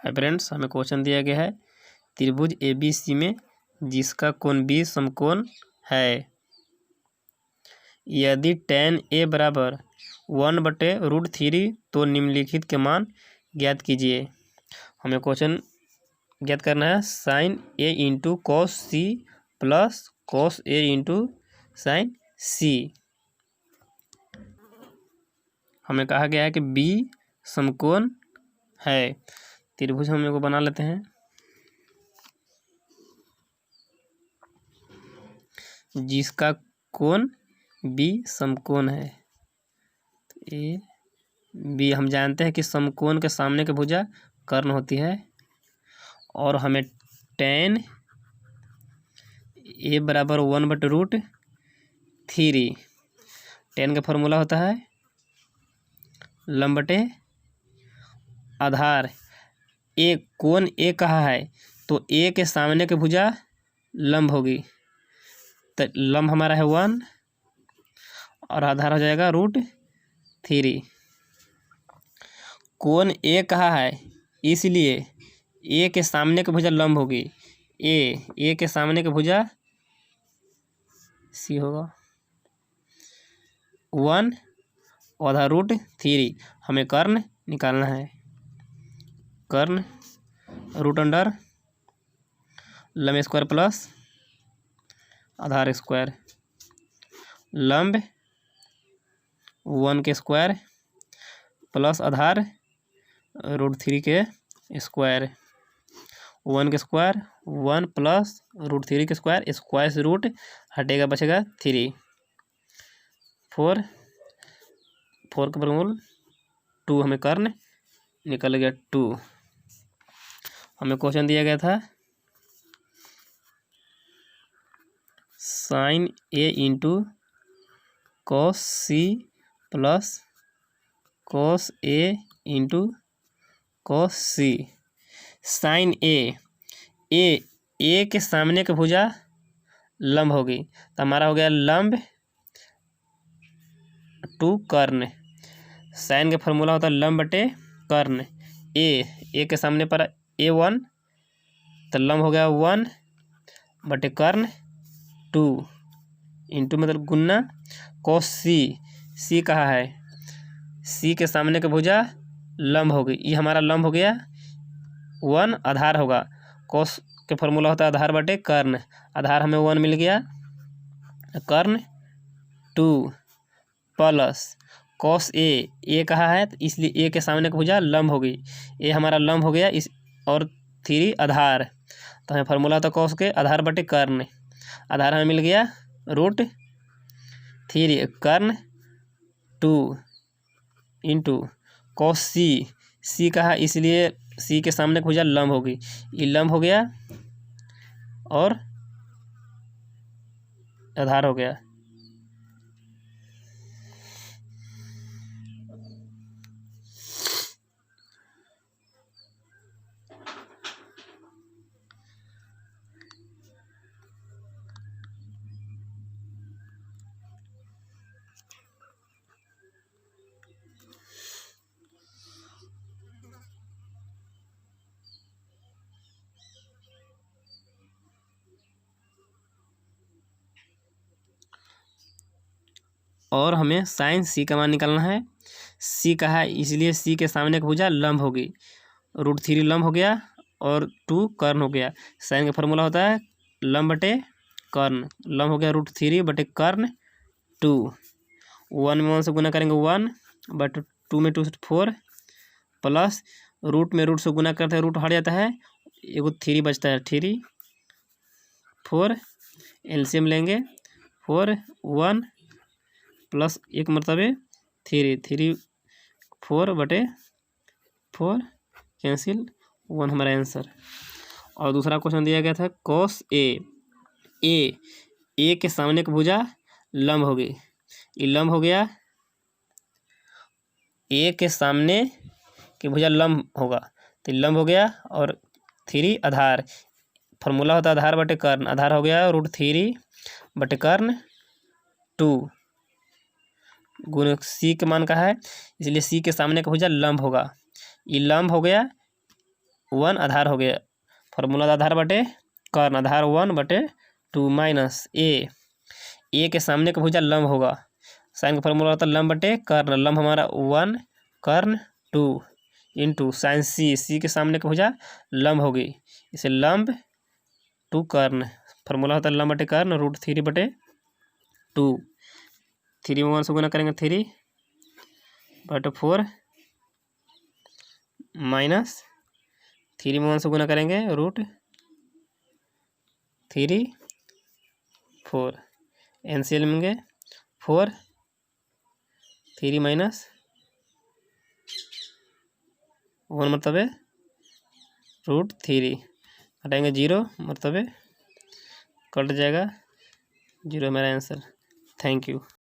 Hi friends, हमें question दिया गया है त्रिभुज ABC में जिसका कोण B समकोण है। यदि tan A बराबर 1/√3 तो निम्नलिखित के मान ज्ञात कीजिए। हमें क्वेश्चन ज्ञात करना है sin A into cos C plus cos A into sin C। हमें कहा गया है कि B समकोण है। त्रिभुज हम लोग को बना लेते हैं। जिसका कोण B समकोण है। A B हम जानते हैं कि समकोण के सामने की भुजा कर्ण होती है और हमें tan A बराबर 1/√3। tan का फॉर्मूला होता है लंब बटे आधार। A कोण A कहा है तो A के सामने की भुजा लंब होगी, तो लंब हमारा है 1 और आधार हो जाएगा √3। कोण A कहा है इसलिए A के सामने की भुजा लंब होगी। A के सामने की भुजा C होगा 1 और आधार √3। हमें कर्ण निकालना है। कर्ण √अंडर लंब स्क्वायर प्लस आधार स्क्वायर। लंब 1 के स्क्वायर प्लस आधार √3 के स्क्वायर। 1 के स्क्वायर 1 प्लस √3 के स्क्वायर, स्क्वायर से रूट हटेगा, बचेगा 3। 4 का वर्गमूल 2। हमें कर्ण निकल गया 2। हमें क्वेश्चन दिया गया था sin A into cos C plus cos A into cos C। sin A के सामने की भुजा लंब होगी, तो हमारा हो गया लंब टू कर्ण। sin का फॉर्मूला होता है लंब बटे कर्ण। A के सामने पर A1, तो लंब हो गया 1 बटे कर्ण 2 इंटू मतलब गुना cos C कहा है C के सामने की भुजा लंब होगी, ये हमारा लंब हो गया 1, आधार होगा cos के फॉर्मूला होता है आधार बटे कर्ण। आधार हमें 1 मिल गया, कर्ण 2 प्लस cos A कहा है तो इसलिए A के सामने की भुजा लंब होगी, A हमारा लंब हो गया इस, और 3 आधार, तो हमें फॉर्मूला होता cos के आधार बटे कर्ण। आधार हमें मिल गया √3 कर्ण 2 इंटू cos C कहा इसलिए C के सामने की भुजा लंब होगी, ये लंब हो गया और आधार हो गया। और हमें sin C का मान निकालना है। C का है इसलिए C के सामने की भुजा लंब होगी, √3 लंब हो गया और 2 कर्ण हो गया। sin का फॉर्मूला होता है लंब बटे कर्ण। लंब हो गया √3 बटे कर्ण 2। 1 में 1 से गुना करेंगे 1 बट 2 में 2 से 4 प्लस रूट में रूट से गुना करते हैं रूट हट जाता है, एगो 3 बचता है 3 4 एलसीएम लेंगे 4 1 प्लस एक मरतबे 3 4 बटे 4 कैंसिल 1 हमारा आंसर। और दूसरा क्वेश्चन दिया गया था cos A के सामने की भुजा लंब होगी, ये लंब हो गया A के सामने की भुजा लंब होगा, तो लंब हो गया और 3 आधार। फॉर्मूला होता है आधार बटे कर्ण। आधार हो गया √3 बटे कर्ण 2 गुण C के मान का है इसलिए C के सामने का भुजा लंब होगा, ये लंब हो गया वन आधार हो गया, फार्मूला आधार बटे कर्ण, आधार 1/2 माइनस ए के सामने का भुजा लंब होगा, साइन का फार्मूला होता है लंब बटे कर्ण, लंब हमारा 1 कर्ण 2 इंटू साइन सी के सामने का भुजा लंब होगी, इसे लंब 2 कर्ण, फार्मूला होता है लंब बटे कर्ण √3/2, 3 में 1 से गुना करेंगे 3/4 माइनस 3 में 1 से गुना करेंगे √3/4, एनसीएल लेंगे 4 3 माइनस 1 मतलब है √3, हटाएंगे 0 मतलब है कट जाएगा 0 मेरा आंसर। Thank you.